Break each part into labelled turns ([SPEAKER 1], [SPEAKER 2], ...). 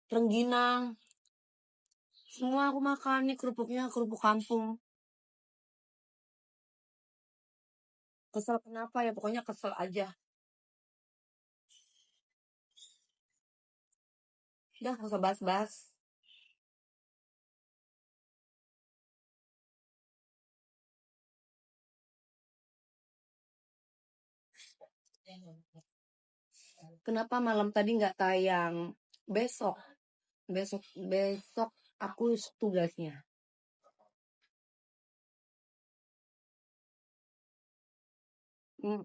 [SPEAKER 1] rengginang. Semua aku makan nih kerupuknya, kerupuk kampung. Kesel kenapa ya? Pokoknya kesel aja. Udah, gak usah bahas-bahas. Kenapa malam tadi nggak tayang? Besok, besok aku tugasnya. Hmm.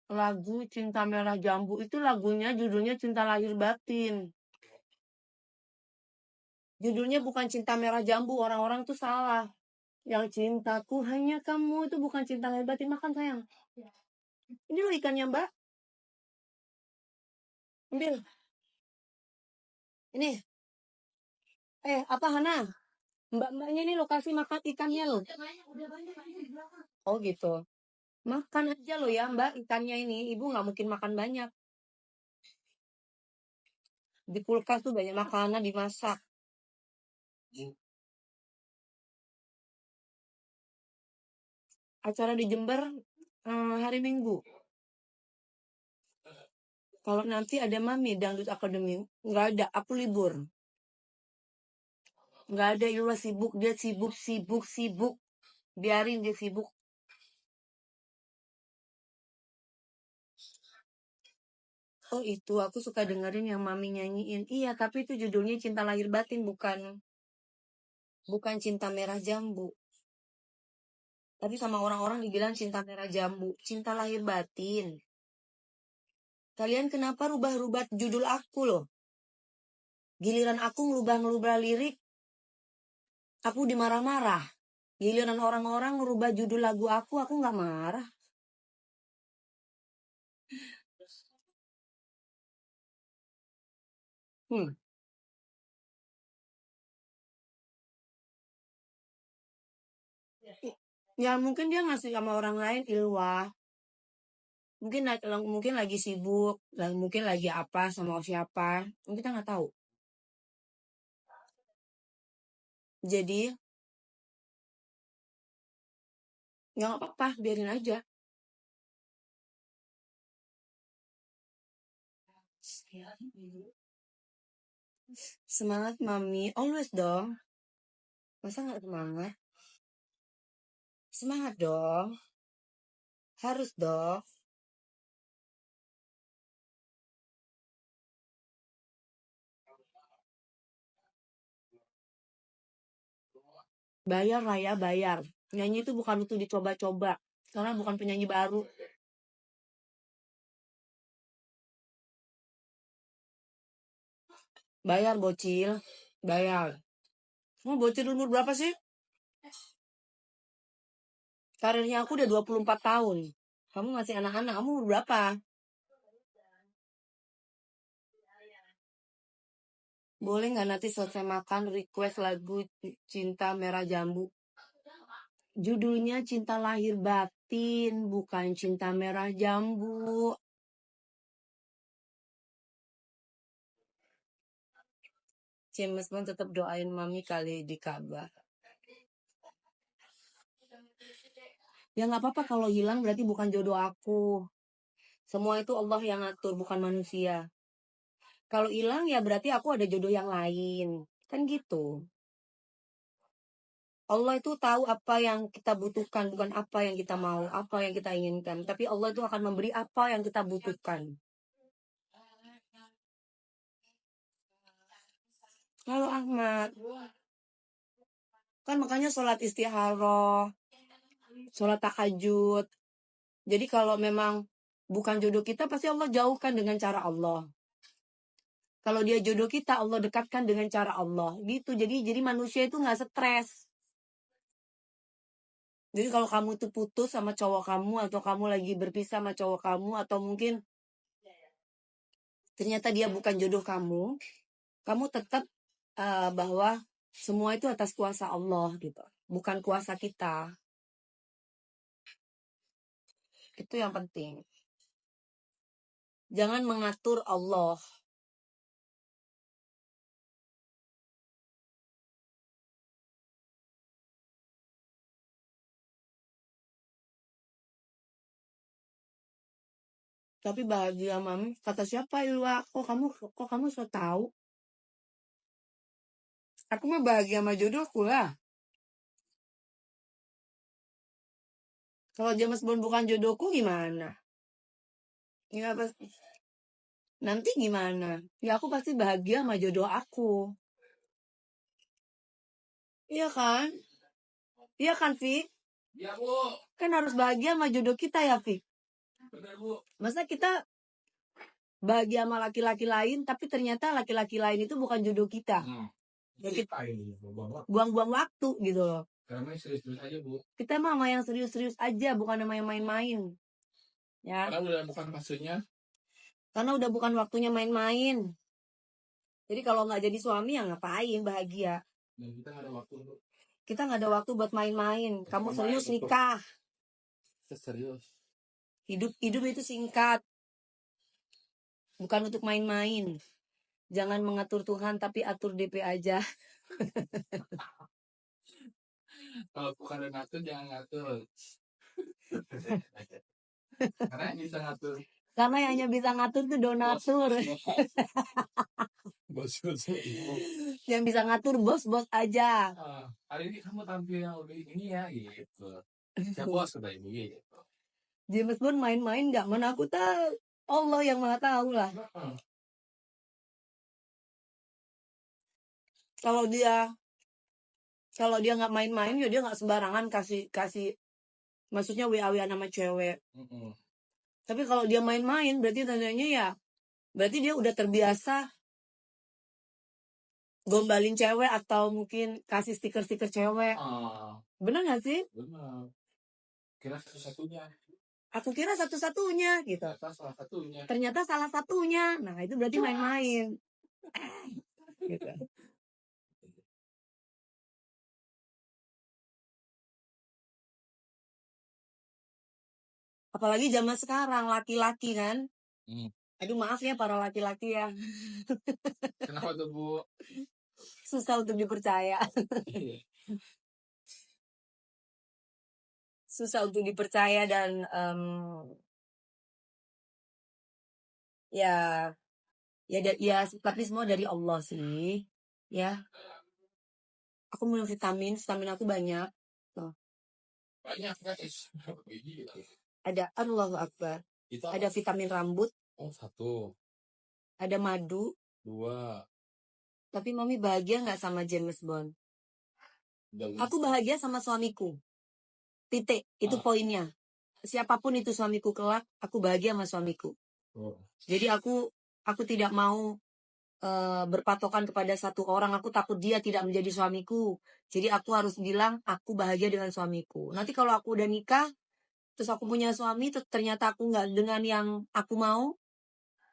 [SPEAKER 1] Lagu Cinta Merah Jambu itu lagunya judulnya Cinta Lahir Batin. Judulnya bukan Cinta Merah Jambu, orang-orang tuh salah. Yang cintaku hanya kamu itu bukan cinta lahir batin. Makan sayang. Ini loh ikannya mbak. Ambil. Ini. Apa Hana? Mbak-mbaknya ini lokasi makan ikannya loh. Oh gitu. Makan aja loh ya mbak ikannya ini. Ibu nggak mungkin makan banyak. Di kulkas tuh banyak makanan dimasak. Acara di Jember hari Minggu. Kalau nanti ada Mami Dangdut Academy, nggak ada, aku libur. Nggak ada, Yura sibuk, dia sibuk. Biarin dia sibuk. Oh itu, aku suka dengerin yang Mami nyanyiin. Iya, tapi itu judulnya Cinta Lahir Batin, bukan Cinta Merah Jambu. Tapi sama orang-orang dibilang Cinta Merah Jambu, Cinta Lahir Batin. Kalian kenapa rubah-rubah judul aku loh? Giliran aku ngerubah lirik, aku dimarah-marah. Giliran orang-orang ngerubah judul lagu aku nggak marah. Hmm. Ya mungkin dia ngasih sama orang lain Ilwa. Mungkin lagi sibuk, dan mungkin lagi apa sama siapa. Kita nggak tahu. Jadi ya nggak apa-apa, biarin aja. Semangat Mami, always dong. Masa nggak semangat? Semangat dong. Harus dong. Bayar Raya, bayar. Nyanyi itu bukan untuk dicoba-coba. Karena bukan penyanyi baru. Bayar bocil. Bayar. Kamu bocil umur berapa sih? Karirnya aku udah 24 tahun. Kamu masih anak-anak. Kamu umur berapa? Boleh nggak nanti selesai makan request lagu Cinta Merah Jambu? Judulnya Cinta Lahir Batin, bukan Cinta Merah Jambu. James Bond tetap doain Mami kali di Ka'bah. Ya nggak apa-apa kalau hilang berarti bukan jodoh aku. Semua itu Allah yang ngatur, bukan manusia. Kalau hilang ya berarti aku ada jodoh yang lain. Kan gitu. Allah itu tahu apa yang kita butuhkan, bukan apa yang kita mau, apa yang kita inginkan. Tapi Allah itu akan memberi apa yang kita butuhkan. Halo Ahmad. Kan makanya sholat istikharah, sholat tahajud. Jadi kalau memang bukan jodoh kita, pasti Allah jauhkan dengan cara Allah. Kalau dia jodoh kita, Allah dekatkan dengan cara Allah. Gitu. Jadi manusia itu nggak stres. Jadi kalau kamu tuh putus sama cowok kamu, atau kamu lagi berpisah sama cowok kamu, atau mungkin ternyata dia bukan jodoh kamu tetap bahwa semua itu atas kuasa Allah gitu. bukan kuasa kita. Itu yang penting. Jangan mengatur Allah. Tapi bahagia mami, kata siapa Ilwa? Kok kamu so tahu? Aku mah bahagia sama jodohku lah. Kalau James Bond bukan jodohku gimana? Ya pasti. Nanti gimana? Ya aku pasti bahagia sama jodoh aku. Iya kan? Iya kan, Vi?
[SPEAKER 2] Iya, Bu.
[SPEAKER 1] Kan harus bahagia sama jodoh kita ya, Vi?
[SPEAKER 2] Benar, Bu.
[SPEAKER 1] Masa kita bahagia sama laki-laki lain, tapi ternyata laki-laki lain itu bukan jodoh kita. Ya kita buang-buang waktu gitu loh.
[SPEAKER 2] Karena serius-serius aja, Bu.
[SPEAKER 1] Kita mah sama yang serius-serius aja, bukan sama yang main-main. Ya.
[SPEAKER 2] Karena udah bukan maksudnya.
[SPEAKER 1] Karena udah bukan waktunya main-main. Jadi kalau nggak jadi suami ya ngapain bahagia.
[SPEAKER 2] Dan kita nggak ada waktu, Bu.
[SPEAKER 1] Kita nggak ada waktu buat main-main. Kamu serius nikah.
[SPEAKER 2] Serius.
[SPEAKER 1] Hidup itu singkat. Bukan untuk main-main. Jangan mengatur Tuhan tapi atur DP aja.
[SPEAKER 2] Kalau bukan ngatur jangan ngatur. Karena yang bisa ngatur.
[SPEAKER 1] Karena yang hanya bisa ngatur tuh donatur.
[SPEAKER 2] Bos.
[SPEAKER 1] Yang bisa ngatur bos aja.
[SPEAKER 2] Hari ini kamu tampil yang lebih ini ya gitu. Siapa bos sudah ini gitu.
[SPEAKER 1] James Bond main-main nggak? Mana aku tahu. Allah yang maha tahu lah. Kalau dia nggak main-main ya dia nggak sembarangan kasih maksudnya WA sama cewek. Tapi kalau dia main-main berarti tandanya ya berarti dia udah terbiasa gombalin cewek atau mungkin kasih stiker-stiker cewek. Benar nggak sih?
[SPEAKER 2] Benar. Kira satu-satunya.
[SPEAKER 1] Aku kira satu-satunya gitu. Ternyata salah satunya. Nah itu berarti main-main. Gitu. Apalagi zaman sekarang laki-laki kan. Aduh maaf ya para laki-laki ya.
[SPEAKER 2] Kenapa tuh, Bu?
[SPEAKER 1] Susah untuk dipercaya. Susah untuk dipercaya dan ya tapi semua dari Allah sih. Ya. Aku minum vitamin aku banyak. Tuh.
[SPEAKER 2] Banyak kan?
[SPEAKER 1] Ada Allahu Akbar. Ada vitamin rambut.
[SPEAKER 2] 1.
[SPEAKER 1] Ada madu.
[SPEAKER 2] 2.
[SPEAKER 1] Tapi mami bahagia nggak sama James Bond? Aku bahagia sama suamiku. Titik. Itu poinnya. Siapapun itu suamiku kelak, aku bahagia sama suamiku. Jadi aku tidak mau berpatokan kepada satu orang. Aku takut dia tidak menjadi suamiku. Jadi aku harus bilang aku bahagia dengan suamiku. Nanti kalau aku udah nikah, terus aku punya suami, terus ternyata aku nggak dengan yang aku mau,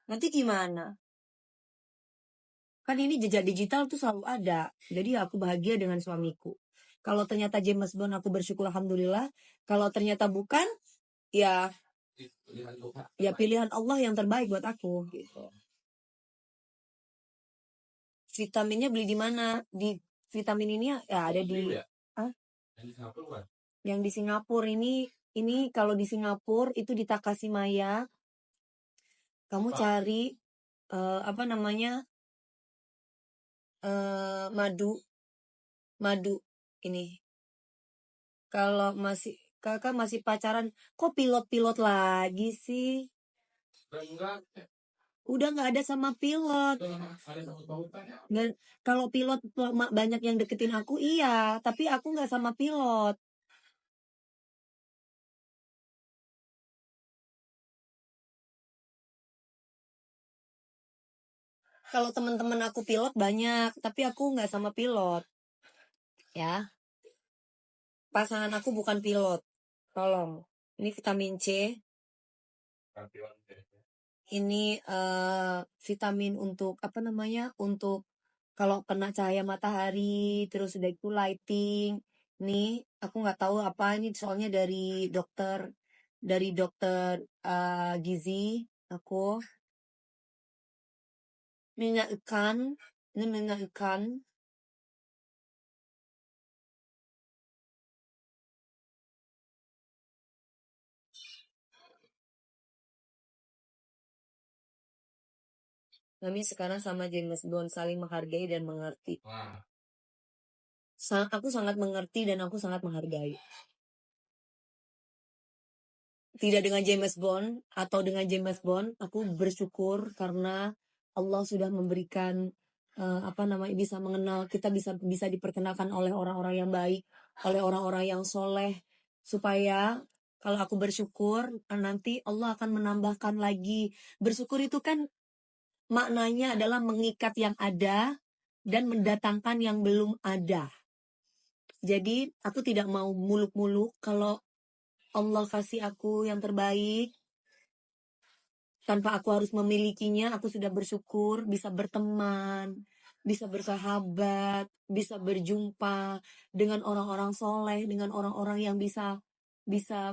[SPEAKER 1] nanti gimana? Kan ini jejak digital tuh selalu ada. Jadi aku bahagia dengan suamiku. Kalau ternyata James Bond aku bersyukur alhamdulillah. Kalau ternyata bukan, ya pilihan Allah yang terbaik buat aku gitu. Vitaminnya beli di mana? Di vitamin ini ya ada di Yang di Singapura ini kalau di Singapura itu di Takashimaya. Kamu cari madu ini. Kalau kakak masih pacaran, kok pilot lagi sih? Udah nggak ada sama pilot. Kalau pilot banyak yang deketin aku, iya, tapi aku nggak sama pilot. Kalau teman-teman aku pilot banyak, tapi aku nggak sama pilot. Ya. Pasangan aku bukan pilot. Tolong. Ini vitamin C. Ini vitamin untuk untuk kalau kena cahaya matahari, terus udah itu lighting. Nih, aku nggak tahu apa ini soalnya dari dokter gizi aku. Minyak ikan, ini minyak ikan. Kami sekarang sama James Bond saling menghargai dan mengerti.
[SPEAKER 2] Wah,
[SPEAKER 1] Aku sangat mengerti dan aku sangat menghargai. Tidak dengan James Bond atau dengan James Bond, aku bersyukur karena Allah sudah memberikan bisa mengenal kita, bisa diperkenalkan oleh orang-orang yang baik, oleh orang-orang yang soleh, supaya kalau aku bersyukur nanti Allah akan menambahkan lagi. Bersyukur itu kan maknanya adalah mengikat yang ada dan mendatangkan yang belum ada. Jadi aku tidak mau muluk-muluk. Kalau Allah kasih aku yang terbaik, tanpa aku harus memilikinya, aku sudah bersyukur bisa berteman, bisa bersahabat, bisa berjumpa dengan orang-orang soleh, dengan orang-orang yang bisa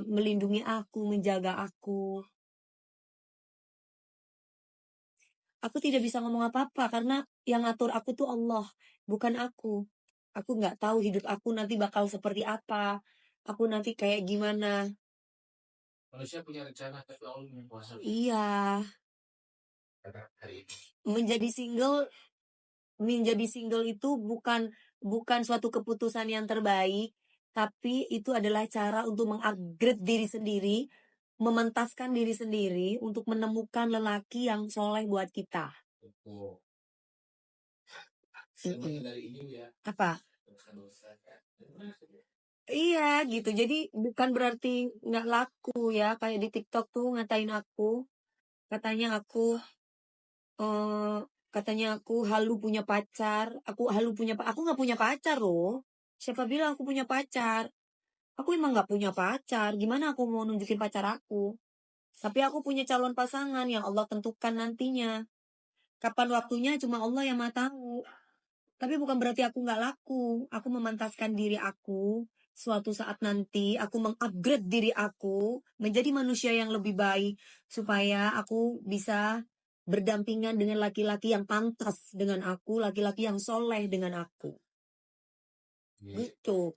[SPEAKER 1] melindungi aku, menjaga aku. Aku tidak bisa ngomong apa-apa karena yang ngatur aku tuh Allah, bukan aku. Aku nggak tahu hidup aku nanti bakal seperti apa. Aku nanti kayak gimana.
[SPEAKER 2] manusia punya rencana tapi Allah yang kuasa.
[SPEAKER 1] Iya,
[SPEAKER 2] Kata hari ini.
[SPEAKER 1] menjadi single itu bukan suatu keputusan yang terbaik, tapi itu adalah cara untuk mengupgrade diri sendiri, mementaskan diri sendiri untuk menemukan lelaki yang soleh buat kita.
[SPEAKER 2] Oh,
[SPEAKER 1] Mm-mm.
[SPEAKER 2] dari ini ya.
[SPEAKER 1] Apa?
[SPEAKER 2] Dosa-dosa kan.
[SPEAKER 1] Iya gitu. Jadi bukan berarti nggak laku ya. Kayak di TikTok tuh ngatain aku. Katanya aku eh katanya aku halu punya pacar. Aku nggak punya pacar loh. Siapa bilang aku punya pacar? Aku emang nggak punya pacar. Gimana aku mau nunjukin pacar aku? Tapi aku punya calon pasangan yang Allah tentukan nantinya. Kapan waktunya cuma Allah yang maha tahu. Tapi bukan berarti aku nggak laku. Aku memantaskan diri aku. Suatu saat nanti aku mengupgrade diri aku menjadi manusia yang lebih baik. Supaya aku bisa berdampingan dengan laki-laki yang pantas dengan aku. Laki-laki yang soleh dengan aku. Gitu.